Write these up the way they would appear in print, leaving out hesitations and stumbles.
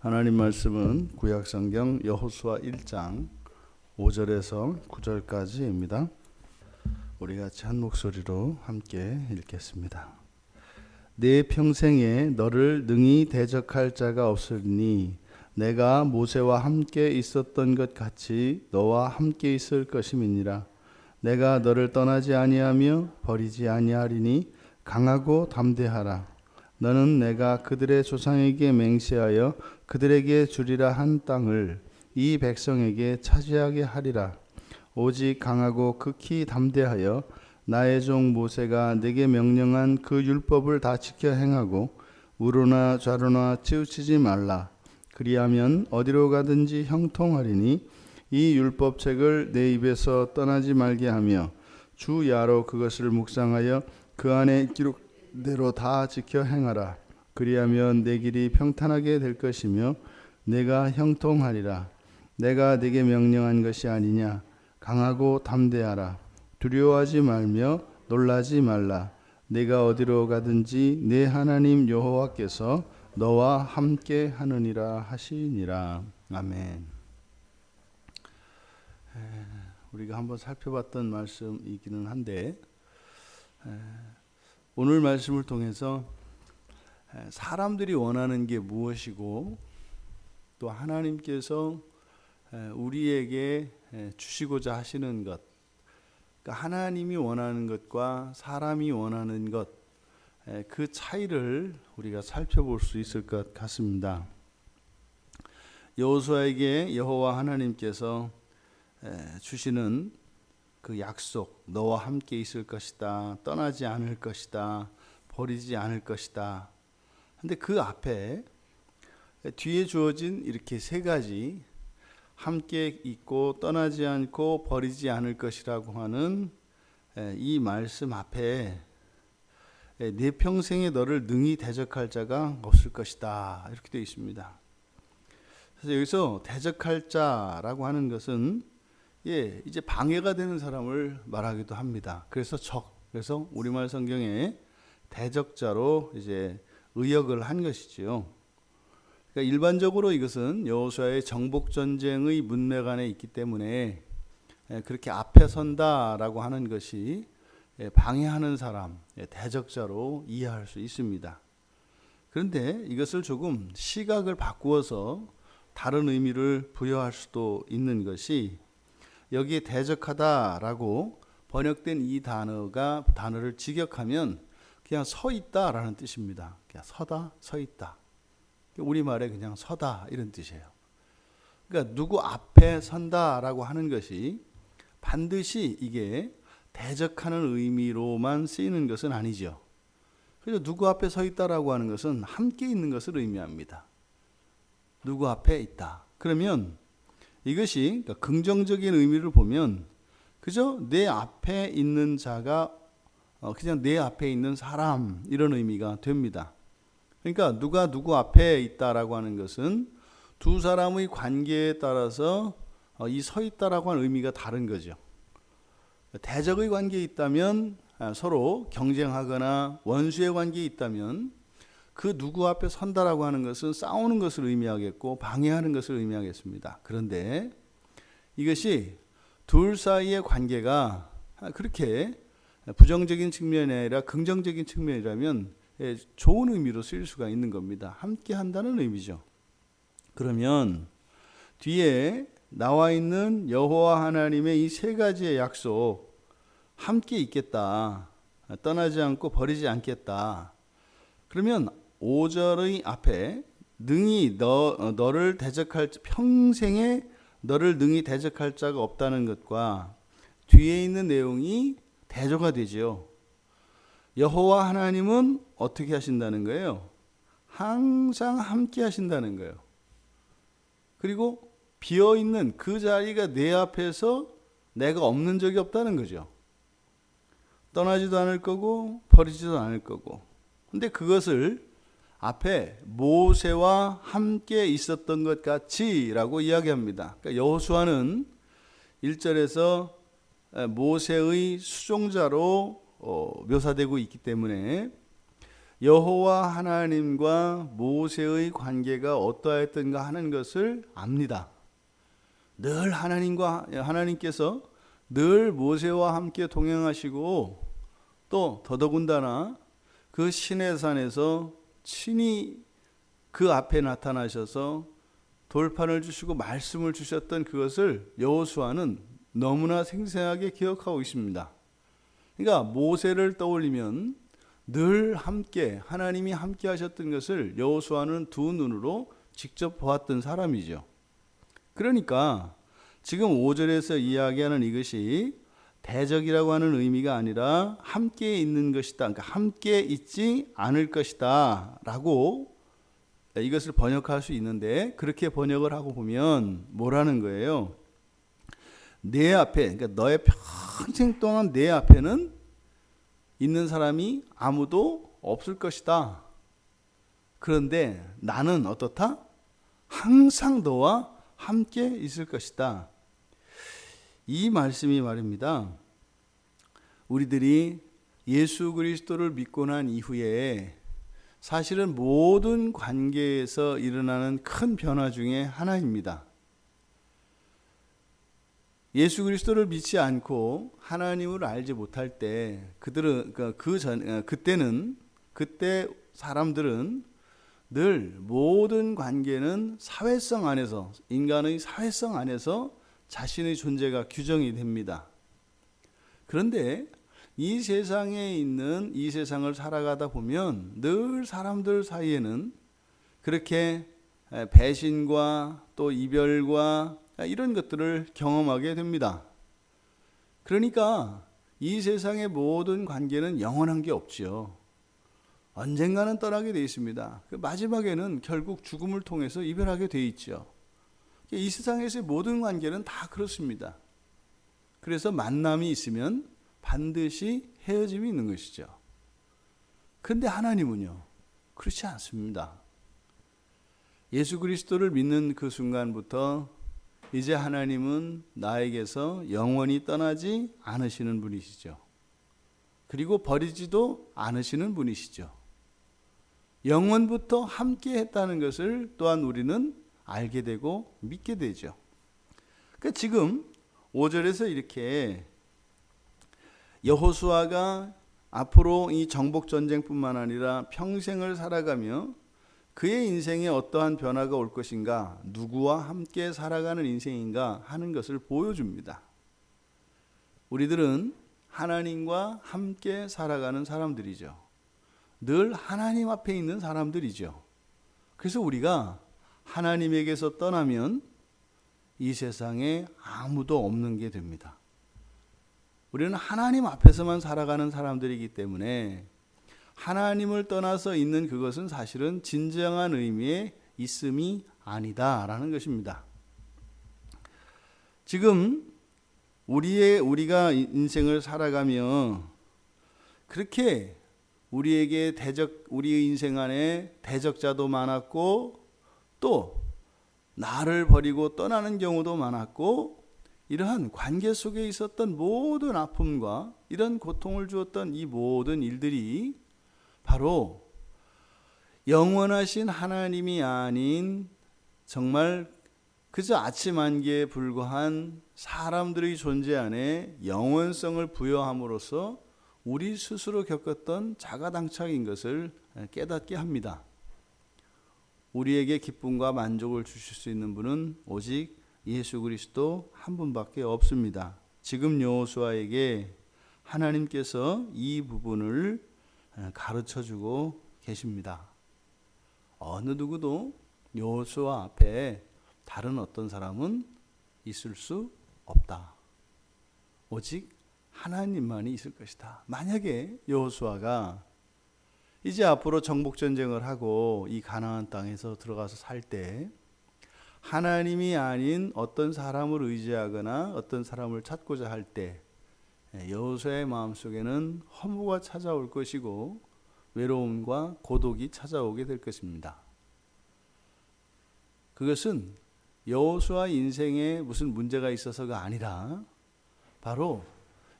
하나님 말씀은 구약성경 여호수아 1장 5절에서 9절까지입니다. 우리 같이 한 목소리로 함께 읽겠습니다. 내 평생에 너를 능히 대적할 자가 없으니 내가 모세와 함께 있었던 것 같이 너와 함께 있을 것임이니라. 내가 너를 떠나지 아니하며 버리지 아니하리니 강하고 담대하라. 너는 내가 그들의 조상에게 맹세하여 그들에게 주리라 한 땅을 이 백성에게 차지하게 하리라. 오직 강하고 극히 담대하여 나의 종 모세가 내게 명령한 그 율법을 다 지켜 행하고 우로나 좌로나 치우치지 말라. 그리하면 어디로 가든지 형통하리니 이 율법책을 내 입에서 떠나지 말게 하며 주 야로 그것을 묵상하여 그 안에 기록대로 다 지켜 행하라. 그리하면 내 길이 평탄하게 될 것이며 내가 형통하리라. 내가 네게 명령한 것이 아니냐. 강하고 담대하라. 두려워하지 말며 놀라지 말라. 내가 어디로 가든지 내 하나님 여호와께서 너와 함께 하느니라 하시니라. 아멘. 우리가 한번 살펴봤던 말씀이기는 한데 오늘 말씀을 통해서 사람들이 원하는 게 무엇이고 또 하나님께서 우리에게 주시고자 하시는 것, 그러니까 하나님이 원하는 것과 사람이 원하는 것, 그 차이를 우리가 살펴볼 수 있을 것 같습니다. 여호수아에게 여호와 하나님께서 주시는 그 약속, 너와 함께 있을 것이다, 떠나지 않을 것이다, 버리지 않을 것이다. 근데 그 앞에 뒤에 주어진 이렇게 세 가지, 함께 있고 떠나지 않고 버리지 않을 것이라고 하는 이 말씀 앞에 내 평생에 너를 능히 대적할 자가 없을 것이다, 이렇게 되어 있습니다. 그래서 여기서 대적할 자라고 하는 것은 이제 방해가 되는 사람을 말하기도 합니다. 그래서 그래서 우리말 성경에 대적자로 이제 의역을 한 것이지요. 그러니까 일반적으로 이것은 여호수아의 정복 전쟁의 문맥 안에 있기 때문에 그렇게 앞에 선다라고 하는 것이 방해하는 사람, 대적자로 이해할 수 있습니다. 그런데 이것을 조금 시각을 바꾸어서 다른 의미를 부여할 수도 있는 것이, 여기에 대적하다라고 번역된 이 단어를 직역하면 그냥 서 있다라는 뜻입니다. 그냥 서다, 서 있다. 우리말에 그냥 서다, 이런 뜻이에요. 그러니까 누구 앞에 선다라고 하는 것이 반드시 이게 대적하는 의미로만 쓰이는 것은 아니죠. 그래서 누구 앞에 서 있다라고 하는 것은 함께 있는 것을 의미합니다. 누구 앞에 있다. 그러면 이것이 그러니까 긍정적인 의미를 보면 그저 내 앞에 있는 자가 그냥 내 앞에 있는 사람, 이런 의미가 됩니다. 그러니까 누가 누구 앞에 있다라고 하는 것은 두 사람의 관계에 따라서 이 서 있다라고 하는 의미가 다른 거죠. 대적의 관계에 있다면 서로 경쟁하거나 원수의 관계에 있다면 그 누구 앞에 선다라고 하는 것은 싸우는 것을 의미하겠고 방해하는 것을 의미하겠습니다. 그런데 이것이 둘 사이의 관계가 그렇게 부정적인 측면이 아니라 긍정적인 측면이라면 좋은 의미로 쓰일 수가 있는 겁니다. 함께 한다는 의미죠. 그러면 뒤에 나와 있는 여호와 하나님의 이 세 가지의 약속, 함께 있겠다, 떠나지 않고 버리지 않겠다. 그러면 5절의 앞에 능히 너를 대적할, 평생에 너를 능히 대적할 자가 없다는 것과 뒤에 있는 내용이 대조가 되죠. 여호와 하나님은 어떻게 하신다는 거예요? 항상 함께 하신다는 거예요. 그리고 비어있는 그 자리가 내 앞에서 내가 없는 적이 없다는 거죠. 떠나지도 않을 거고 버리지도 않을 거고. 근데 그것을 앞에 모세와 함께 있었던 것 같이라고 이야기합니다. 그러니까 여호수아는 1절에서 모세의 수종자로 묘사되고 있기 때문에 여호와 하나님과 모세의 관계가 어떠했던가 하는 것을 압니다. 늘 하나님께서 늘 모세와 함께 동행하시고 또 더더군다나 그 시내산에서 친히 그 앞에 나타나셔서 돌판을 주시고 말씀을 주셨던 그것을 여호수아는 너무나 생생하게 기억하고 있습니다. 그러니까 모세를 떠올리면 늘 함께 하나님이 함께 하셨던 것을 여호수아는 두 눈으로 직접 보았던 사람이죠. 그러니까 지금 5절에서 이야기하는 이것이 대적이라고 하는 의미가 아니라 함께 있는 것이다. 그러니까 함께 있지 않을 것이다 라고 이것을 번역할 수 있는데, 그렇게 번역을 하고 보면 뭐라는 거예요? 내 앞에, 그러니까 너의 평생 동안 내 앞에는 있는 사람이 아무도 없을 것이다. 그런데 나는 어떻다? 항상 너와 함께 있을 것이다. 이 말씀이 말입니다. 우리들이 예수 그리스도를 믿고 난 이후에 사실은 모든 관계에서 일어나는 큰 변화 중에 하나입니다. 예수 그리스도를 믿지 않고 하나님을 알지 못할 때 그때 사람들은 늘 모든 관계는 사회성 안에서, 인간의 사회성 안에서 자신의 존재가 규정이 됩니다. 그런데 이 세상을 살아가다 보면 늘 사람들 사이에는 그렇게 배신과 또 이별과 이런 것들을 경험하게 됩니다. 그러니까 이 세상의 모든 관계는 영원한 게 없지요. 언젠가는 떠나게 되어 있습니다. 마지막에는 결국 죽음을 통해서 이별하게 되어 있죠. 이 세상에서의 모든 관계는 다 그렇습니다. 그래서 만남이 있으면 반드시 헤어짐이 있는 것이죠. 그런데 하나님은요, 그렇지 않습니다. 예수 그리스도를 믿는 그 순간부터 이제 하나님은 나에게서 영원히 떠나지 않으시는 분이시죠. 그리고 버리지도 않으시는 분이시죠. 영원부터 함께 했다는 것을 또한 우리는 알게 되고 믿게 되죠. 그러니까 지금 5절에서 이렇게 여호수아가 앞으로 이 정복 전쟁뿐만 아니라 평생을 살아가며 그의 인생에 어떠한 변화가 올 것인가, 누구와 함께 살아가는 인생인가 하는 것을 보여줍니다. 우리들은 하나님과 함께 살아가는 사람들이죠. 늘 하나님 앞에 있는 사람들이죠. 그래서 우리가 하나님에게서 떠나면 이 세상에 아무도 없는 게 됩니다. 우리는 하나님 앞에서만 살아가는 사람들이기 때문에 하나님을 떠나서 있는 그것은 사실은 진정한 의미의 있음이 아니다라는 것입니다. 지금 우리가 인생을 살아가며 그렇게 우리의 인생 안에 대적자도 많았고 또 나를 버리고 떠나는 경우도 많았고, 이러한 관계 속에 있었던 모든 아픔과 이런 고통을 주었던 이 모든 일들이 바로 영원하신 하나님이 아닌 정말 그저 아침 안개에 불과한 사람들의 존재 안에 영원성을 부여함으로써 우리 스스로 겪었던 자가당착인 것을 깨닫게 합니다. 우리에게 기쁨과 만족을 주실 수 있는 분은 오직 예수 그리스도 한 분밖에 없습니다. 지금 여호수아에게 하나님께서 이 부분을 가르쳐주고 계십니다. 어느 누구도 여호수아 앞에 다른 어떤 사람은 있을 수 없다. 오직 하나님만이 있을 것이다. 만약에 여호수아가 이제 앞으로 정복전쟁을 하고 이 가나안 땅에서 들어가서 살 때 하나님이 아닌 어떤 사람을 의지하거나 어떤 사람을 찾고자 할 때 여호수아의 마음속에는 허무가 찾아올 것이고 외로움과 고독이 찾아오게 될 것입니다. 그것은 여호수아 인생에 무슨 문제가 있어서가 아니라 바로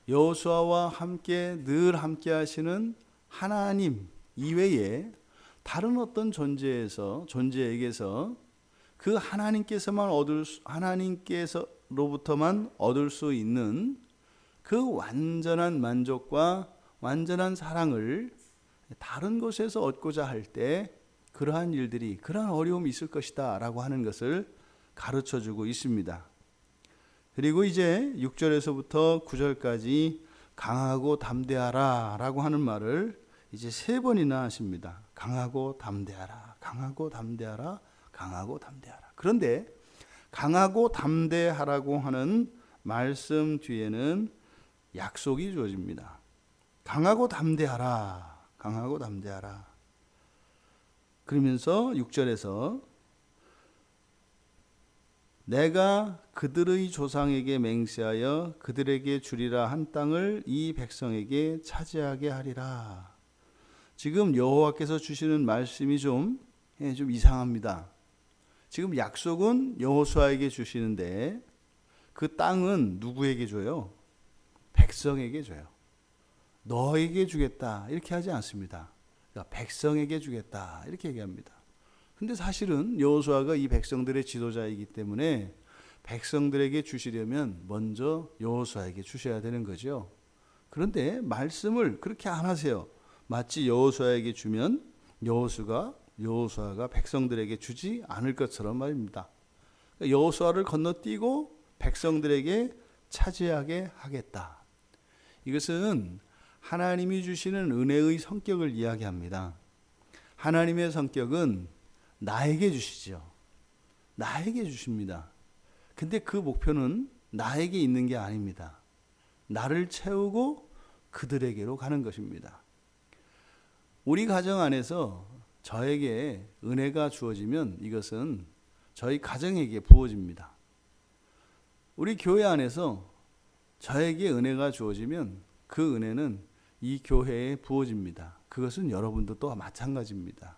여호수아와 함께 늘 함께 하시는 하나님, 이외에 다른 어떤 존재에게서 그 하나님께서로부터만 얻을 수 있는 그 완전한 만족과 완전한 사랑을 다른 곳에서 얻고자 할 때 그러한 일들이, 그러한 어려움이 있을 것이다 라고 하는 것을 가르쳐 주고 있습니다. 그리고 이제 6절에서부터 9절까지 강하고 담대하라 라고 하는 말을 이제 3번이나 하십니다. 강하고 담대하라, 강하고 담대하라, 강하고 담대하라. 그런데 강하고 담대하라고 하는 말씀 뒤에는 약속이 주어집니다. 강하고 담대하라, 강하고 담대하라. 그러면서 6절에서 내가 그들의 조상에게 맹세하여 그들에게 주리라 한 땅을 이 백성에게 차지하게 하리라. 지금 여호와께서 주시는 말씀이 좀 이상합니다. 지금 약속은 여호수아에게 주시는데 그 땅은 누구에게 줘요? 백성에게 줘요. 너에게 주겠다 이렇게 하지 않습니다. 그러니까 백성에게 주겠다 이렇게 얘기합니다. 근데 사실은 여호수아가 이 백성들의 지도자이기 때문에 백성들에게 주시려면 먼저 여호수아에게 주셔야 되는 거죠. 그런데 말씀을 그렇게 안 하세요. 마치 여호수아에게 주면 여호수아가 백성들에게 주지 않을 것처럼 말입니다. 여호수아를 건너뛰고 백성들에게 차지하게 하겠다. 이것은 하나님이 주시는 은혜의 성격을 이야기합니다. 하나님의 성격은 나에게 주시죠. 나에게 주십니다. 근데 그 목표는 나에게 있는 게 아닙니다. 나를 채우고 그들에게로 가는 것입니다. 우리 가정 안에서 저에게 은혜가 주어지면 이것은 저희 가정에게 부어집니다. 우리 교회 안에서 저에게 은혜가 주어지면 그 은혜는 이 교회에 부어집니다. 그것은 여러분도 또 마찬가지입니다.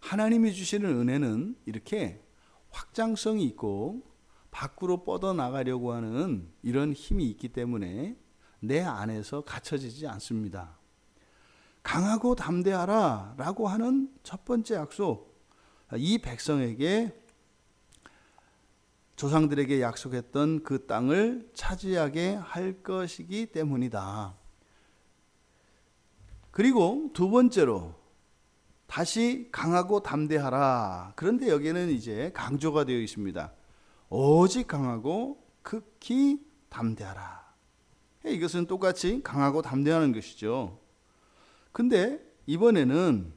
하나님이 주시는 은혜는 이렇게 확장성이 있고 밖으로 뻗어나가려고 하는 이런 힘이 있기 때문에 내 안에서 갇혀지지 않습니다. 강하고 담대하라 라고 하는 첫 번째 약속, 이 백성에게 조상들에게 약속했던 그 땅을 차지하게 할 것이기 때문이다. 그리고 두 번째로 다시 강하고 담대하라. 그런데 여기에는 이제 강조가 되어 있습니다. 오직 강하고 극히 담대하라. 이것은 똑같이 강하고 담대하는 것이죠. 근데 이번에는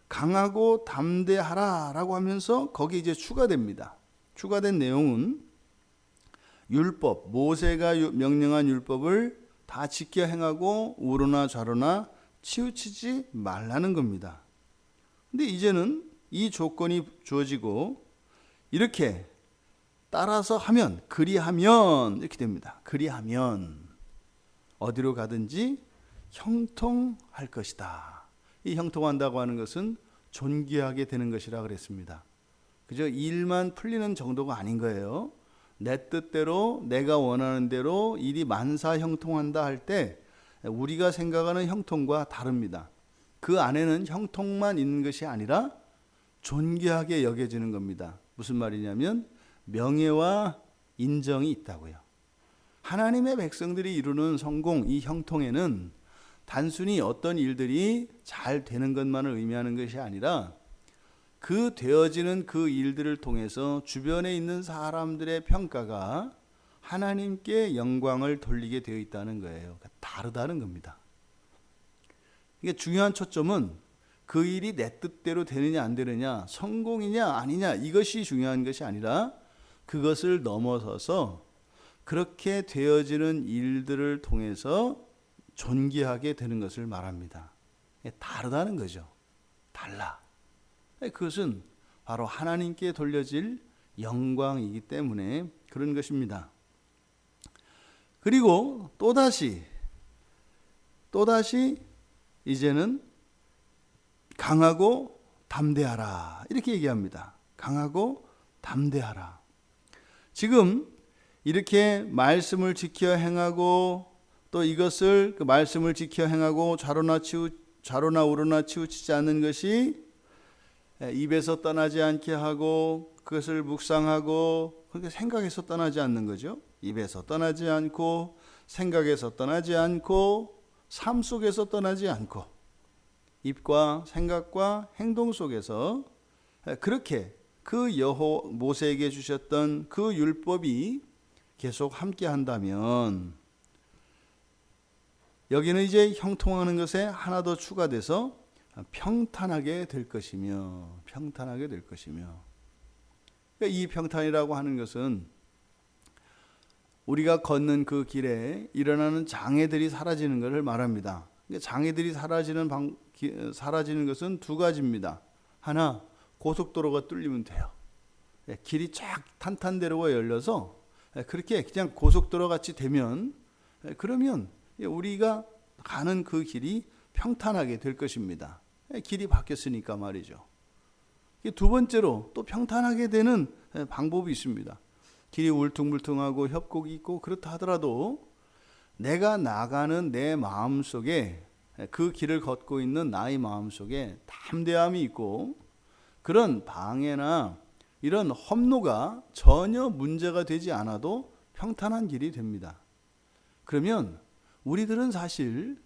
강하고 담대하라 라고 하면서 거기 이제 추가됩니다. 추가된 내용은 율법, 모세가 명령한 율법을 다 지켜 행하고 우로나 좌로나 치우치지 말라는 겁니다. 근데 이제는 이 조건이 주어지고 이렇게 따라서 하면, 그리하면 이렇게 됩니다. 그리하면 어디로 가든지 형통할 것이다. 이 형통한다고 하는 것은 존귀하게 되는 것이라 그랬습니다. 그저 일만 풀리는 정도가 아닌 거예요. 내 뜻대로 내가 원하는 대로 일이 만사 형통한다 할 때 우리가 생각하는 형통과 다릅니다. 그 안에는 형통만 있는 것이 아니라 존귀하게 여겨지는 겁니다. 무슨 말이냐면 명예와 인정이 있다고요. 하나님의 백성들이 이루는 성공, 이 형통에는 단순히 어떤 일들이 잘 되는 것만을 의미하는 것이 아니라 그 되어지는 그 일들을 통해서 주변에 있는 사람들의 평가가 하나님께 영광을 돌리게 되어 있다는 거예요. 그러니까 다르다는 겁니다. 이게 중요한 초점은 그 일이 내 뜻대로 되느냐 안 되느냐, 성공이냐 아니냐, 이것이 중요한 것이 아니라 그것을 넘어서서 그렇게 되어지는 일들을 통해서 존귀하게 되는 것을 말합니다. 다르다는 거죠. 달라. 그것은 바로 하나님께 돌려질 영광이기 때문에 그런 것입니다. 그리고 또다시 이제는 강하고 담대하라 이렇게 얘기합니다. 강하고 담대하라. 지금 이렇게 말씀을 지켜 행하고 또 이것을 그 말씀을 지켜 행하고 좌로나 우로나 치우치지 않는 것이 입에서 떠나지 않게 하고 그것을 묵상하고 그렇게 생각에서 떠나지 않는 거죠. 입에서 떠나지 않고 생각에서 떠나지 않고 삶 속에서 떠나지 않고 입과 생각과 행동 속에서 그렇게 그 모세에게 주셨던 그 율법이 계속 함께 한다면 여기는 이제 형통하는 것에 하나 더 추가돼서 평탄하게 될 것이며 이 평탄이라고 하는 것은 우리가 걷는 그 길에 일어나는 장애들이 사라지는 것을 말합니다. 장애들이 사라지는 것은 두 가지입니다. 하나, 고속도로가 뚫리면 돼요. 길이 쫙 탄탄대로가 열려서 그렇게 그냥 고속도로 같이 되면 그러면 우리가 가는 그 길이 평탄하게 될 것입니다. 길이 바뀌었으니까 말이죠. 두 번째로 또 평탄하게 되는 방법이 있습니다. 길이 울퉁불퉁하고 협곡이 있고 그렇다 하더라도 내가 나가는 내 마음속에 그 길을 걷고 있는 나의 마음속에 담대함이 있고 그런 방해나 이런 험로가 전혀 문제가 되지 않아도 평탄한 길이 됩니다. 그러면 우리들은 사실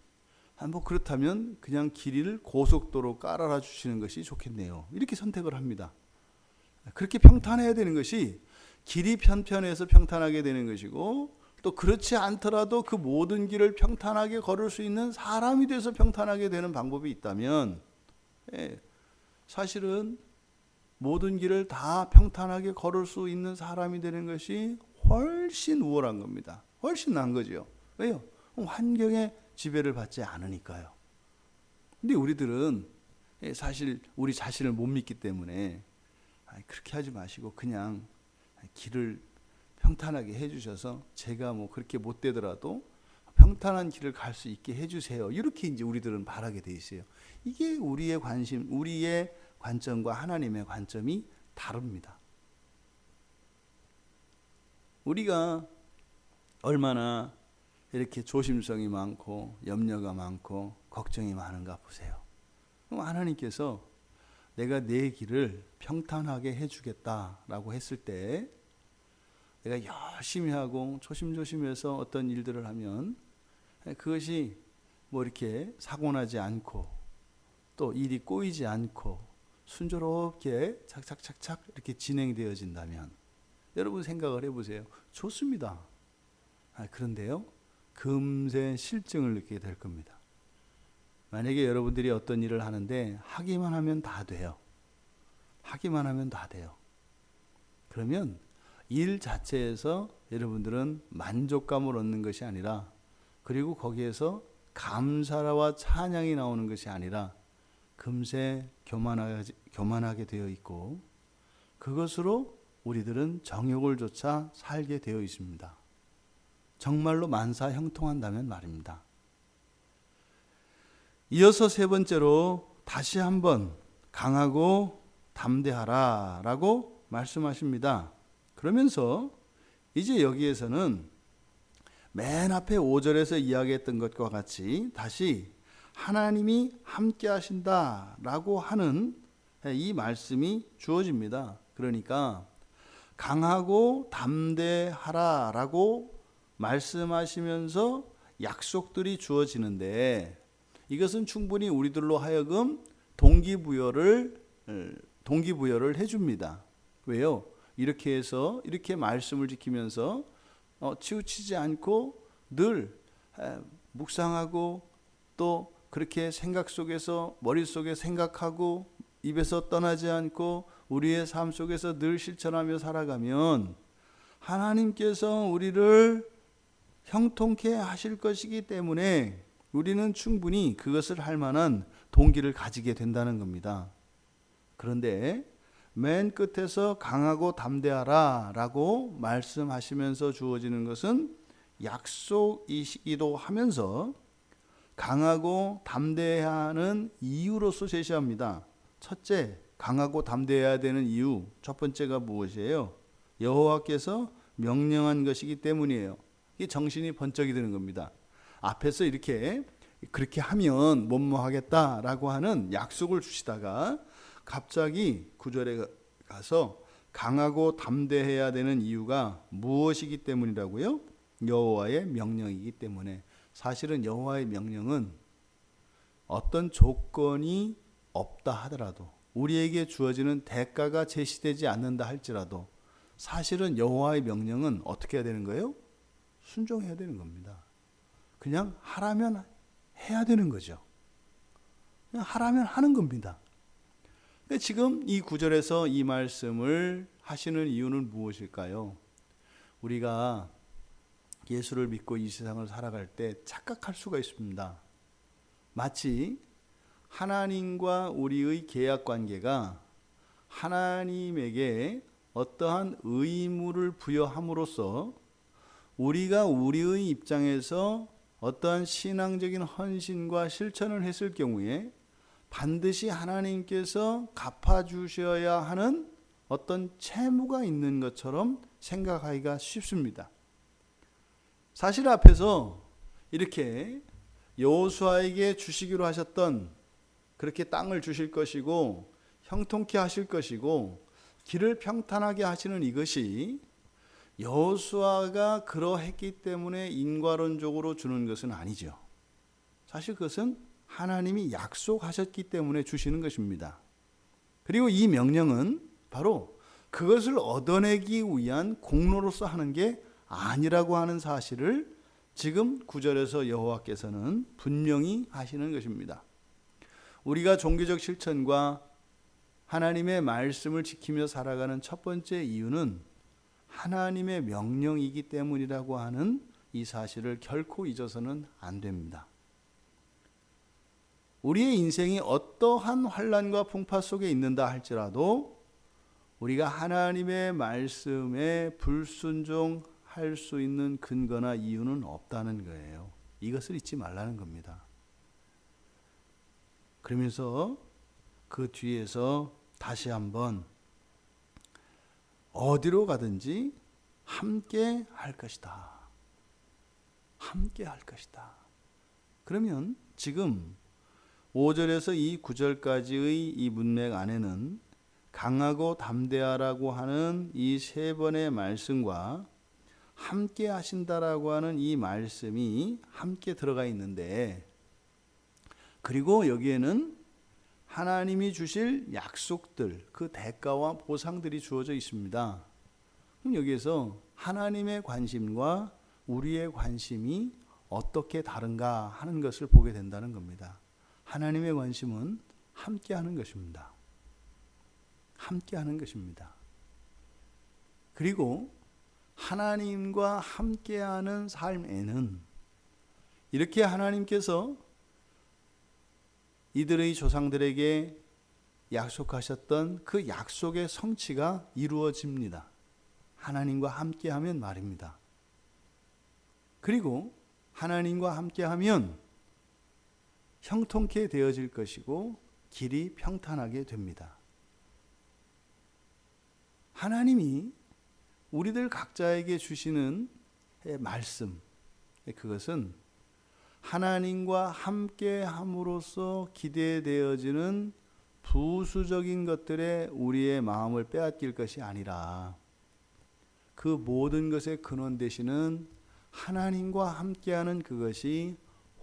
뭐 그렇다면 그냥 길을 고속도로 깔아라 주시는 것이 좋겠네요. 이렇게 선택을 합니다. 그렇게 평탄해야 되는 것이 길이 편편해서 평탄하게 되는 것이고 또 그렇지 않더라도 그 모든 길을 평탄하게 걸을 수 있는 사람이 돼서 평탄하게 되는 방법이 있다면 사실은 모든 길을 다 평탄하게 걸을 수 있는 사람이 되는 것이 훨씬 우월한 겁니다. 훨씬 나은 거죠. 왜요? 환경의 지배를 받지 않으니까요. 근데 우리들은 사실 우리 자신을 못 믿기 때문에 그렇게 하지 마시고 그냥 길을 평탄하게 해주셔서 제가 뭐 그렇게 못 되더라도 평탄한 길을 갈 수 있게 해주세요. 이렇게 이제 우리들은 바라게 돼 있어요. 이게 우리의 관심, 우리의 관점과 하나님의 관점이 다릅니다. 우리가 얼마나 이렇게 조심성이 많고 염려가 많고 걱정이 많은가 보세요. 그럼 하나님께서 내가 내 길을 평탄하게 해주겠다라고 했을 때 내가 열심히 하고 조심조심해서 어떤 일들을 하면 그것이 뭐 이렇게 사고나지 않고 또 일이 꼬이지 않고 순조롭게 착착착착 이렇게 진행되어진다면 여러분 생각을 해보세요. 좋습니다. 그런데요, 금세 실증을 느끼게 될 겁니다. 만약에 여러분들이 어떤 일을 하는데 하기만 하면 다 돼요. 하기만 하면 다 돼요. 그러면 일 자체에서 여러분들은 만족감을 얻는 것이 아니라 그리고 거기에서 감사와 찬양이 나오는 것이 아니라 금세 교만하게 되어 있고 그것으로 우리들은 정욕을 쫓아 살게 되어 있습니다. 정말로 만사 형통한다면 말입니다. 이어서 세 번째로 다시 한번 강하고 담대하라 라고 말씀하십니다. 그러면서 이제 여기에서는 맨 앞에 5절에서 이야기했던 것과 같이 다시 하나님이 함께 하신다라고 하는 이 말씀이 주어집니다. 그러니까 강하고 담대하라라고 말씀하시면서 약속들이 주어지는데 이것은 충분히 우리들로 하여금 동기부여를 해줍니다. 왜요? 이렇게 해서 이렇게 말씀을 지키면서 치우치지 않고 늘 묵상하고 또 그렇게 생각 속에서 머릿속에 생각하고 입에서 떠나지 않고 우리의 삶 속에서 늘 실천하며 살아가면 하나님께서 우리를 형통케 하실 것이기 때문에 우리는 충분히 그것을 할 만한 동기를 가지게 된다는 겁니다. 그런데 맨 끝에서 강하고 담대하라 라고 말씀하시면서 주어지는 것은 약속이시기도 하면서 강하고 담대하는 이유로서 제시합니다. 첫째, 강하고 담대해야 되는 이유, 첫 번째가 무엇이에요? 여호와께서 명령한 것이기 때문이에요. 이게 정신이 번쩍이 드는 겁니다. 앞에서 이렇게 그렇게 하면 뭐뭐 하겠다라고 하는 약속을 주시다가 갑자기 9절에 가서 강하고 담대해야 되는 이유가 무엇이기 때문이라고요? 여호와의 명령이기 때문에. 사실은 여호와의 명령은 어떤 조건이 없다 하더라도, 우리에게 주어지는 대가가 제시되지 않는다 할지라도 사실은 여호와의 명령은 어떻게 해야 되는 거예요? 순종해야 되는 겁니다. 그냥 하라면 해야 되는 거죠. 그냥 하라면 하는 겁니다. 지금 이 9절에서 이 말씀을 하시는 이유는 무엇일까요? 우리가 예수를 믿고 이 세상을 살아갈 때 착각할 수가 있습니다. 마치 하나님과 우리의 계약 관계가 하나님에게 어떠한 의무를 부여함으로써 우리가 우리의 입장에서 어떠한 신앙적인 헌신과 실천을 했을 경우에 반드시 하나님께서 갚아주셔야 하는 어떤 채무가 있는 것처럼 생각하기가 쉽습니다. 사실 앞에서 이렇게 여호수아에게 주시기로 하셨던, 그렇게 땅을 주실 것이고 형통케 하실 것이고 길을 평탄하게 하시는 이것이 여호수아가 그러했기 때문에 인과론적으로 주는 것은 아니죠. 사실 그것은 하나님이 약속하셨기 때문에 주시는 것입니다. 그리고 이 명령은 바로 그것을 얻어내기 위한 공로로서 하는 게 아니라고 하는 사실을 지금 9절에서 여호와께서는 분명히 하시는 것입니다. 우리가 종교적 실천과 하나님의 말씀을 지키며 살아가는 첫 번째 이유는 하나님의 명령이기 때문이라고 하는 이 사실을 결코 잊어서는 안 됩니다. 우리의 인생이 어떠한 환난과 풍파 속에 있는다 할지라도 우리가 하나님의 말씀에 불순종할 수 있는 근거나 이유는 없다는 거예요. 이것을 잊지 말라는 겁니다. 그러면서 그 뒤에서 다시 한번 어디로 가든지 함께 할 것이다. 함께 할 것이다. 그러면 지금 5절에서 이 9절까지의 이 문맥 안에는 강하고 담대하라고 하는 이 세 번의 말씀과 함께 하신다라고 하는 이 말씀이 함께 들어가 있는데, 그리고 여기에는 하나님이 주실 약속들, 그 대가와 보상들이 주어져 있습니다. 그럼 여기에서 하나님의 관심과 우리의 관심이 어떻게 다른가 하는 것을 보게 된다는 겁니다. 하나님의 관심은 함께 하는 것입니다. 함께 하는 것입니다. 그리고 하나님과 함께하는 삶에는 이렇게 하나님께서 이들의 조상들에게 약속하셨던 그 약속의 성취가 이루어집니다. 하나님과 함께하면 말입니다. 그리고 하나님과 함께하면 형통케 되어질 것이고 길이 평탄하게 됩니다. 하나님이 우리들 각자에게 주시는 말씀, 그것은 하나님과 함께함으로써 기대되어지는 부수적인 것들에 우리의 마음을 빼앗길 것이 아니라 그 모든 것의 근원 되시는 하나님과 함께하는 그것이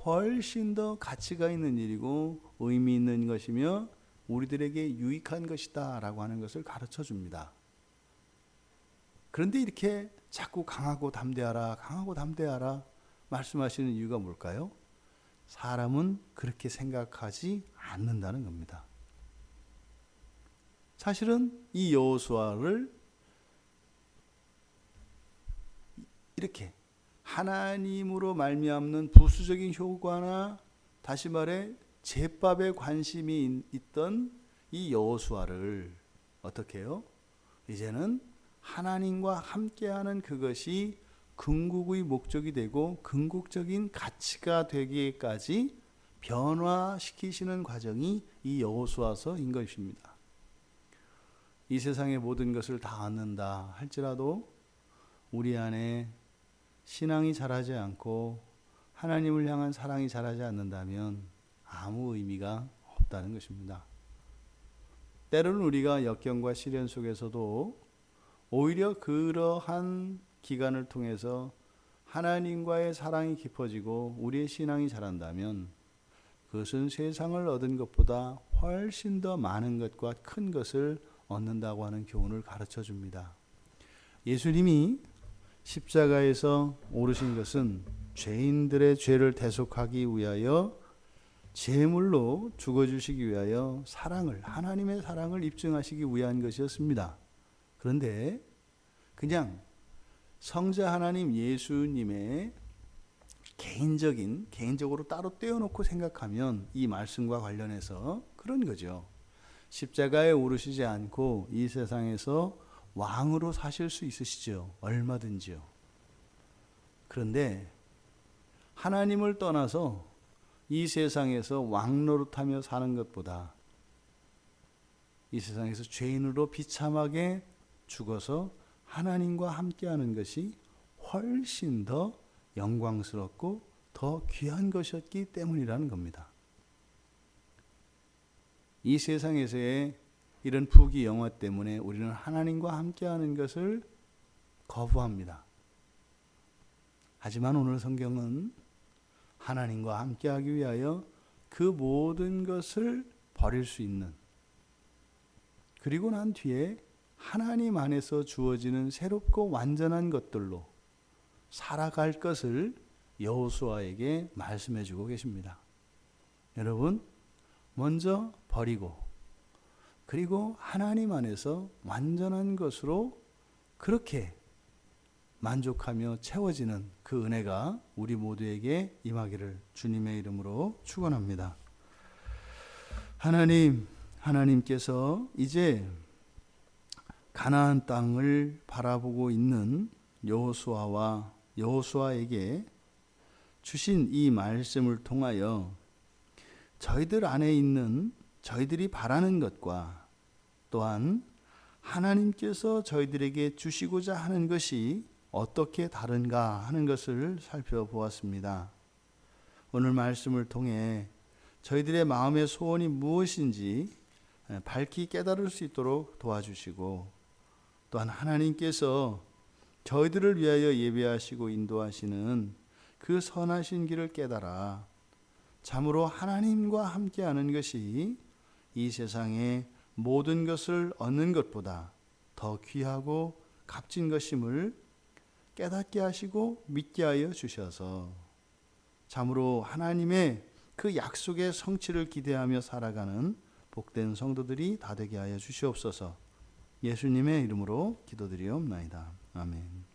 훨씬 더 가치가 있는 일이고 의미 있는 것이며 우리들에게 유익한 것이다 라고 하는 것을 가르쳐 줍니다. 그런데 이렇게 자꾸 강하고 담대하라, 강하고 담대하라 말씀하시는 이유가 뭘까요? 사람은 그렇게 생각하지 않는다는 겁니다. 사실은 이 여호수아를 이렇게 하나님으로 말미암는 부수적인 효과나 다시 말해 제밥에 관심이 있던 이 여호수아를 어떻게 해요? 이제는 하나님과 함께하는 그것이 궁극의 목적이 되고 궁극적인 가치가 되기까지 변화시키시는 과정이 이 여호수아서인 것입니다. 이 세상의 모든 것을 다 얻는다 할지라도 우리 안에 신앙이 자라지 않고 하나님을 향한 사랑이 자라지 않는다면 아무 의미가 없다는 것입니다. 때로는 우리가 역경과 시련 속에서도 오히려 그러한 기간을 통해서 하나님과의 사랑이 깊어지고 우리의 신앙이 자란다면 그것은 세상을 얻은 것보다 훨씬 더 많은 것과 큰 것을 얻는다고 하는 교훈을 가르쳐 줍니다. 예수님이 십자가에서 오르신 것은 죄인들의 죄를 대속하기 위하여 제물로 죽어주시기 위하여 하나님의 사랑을 입증하시기 위한 것이었습니다. 그런데 그냥 성자 하나님 예수님의 개인적으로 따로 떼어놓고 생각하면 이 말씀과 관련해서 그런 거죠. 십자가에 오르시지 않고 이 세상에서 왕으로 사실 수 있으시죠. 얼마든지요. 그런데 하나님을 떠나서 이 세상에서 왕 노릇하며 사는 것보다 이 세상에서 죄인으로 비참하게 죽어서 하나님과 함께하는 것이 훨씬 더 영광스럽고 더 귀한 것이었기 때문이라는 겁니다. 이 세상에서의 이런 부귀 영화 때문에 우리는 하나님과 함께하는 것을 거부합니다. 하지만 오늘 성경은 하나님과 함께하기 위하여 그 모든 것을 버릴 수 있는, 그리고 난 뒤에 하나님 안에서 주어지는 새롭고 완전한 것들로 살아갈 것을 여호수아에게 말씀해 주고 계십니다. 여러분, 먼저 버리고 그리고 하나님 안에서 완전한 것으로 그렇게 만족하며 채워지는 그 은혜가 우리 모두에게 임하기를 주님의 이름으로 축원합니다. 하나님께서 이제 가나안 땅을 바라보고 있는 여호수아에게 주신 이 말씀을 통하여 저희들 안에 있는 저희들이 바라는 것과 또한 하나님께서 저희들에게 주시고자 하는 것이 어떻게 다른가 하는 것을 살펴보았습니다. 오늘 말씀을 통해 저희들의 마음의 소원이 무엇인지 밝히 깨달을 수 있도록 도와주시고, 또한 하나님께서 저희들을 위하여 예배하시고 인도하시는 그 선하신 길을 깨달아 참으로 하나님과 함께하는 것이 이 세상의 모든 것을 얻는 것보다 더 귀하고 값진 것임을 깨닫게 하시고 믿게 하여 주셔서 참으로 하나님의 그 약속의 성취를 기대하며 살아가는 복된 성도들이 다 되게 하여 주시옵소서. 예수님의 이름으로 기도드리옵나이다. 아멘.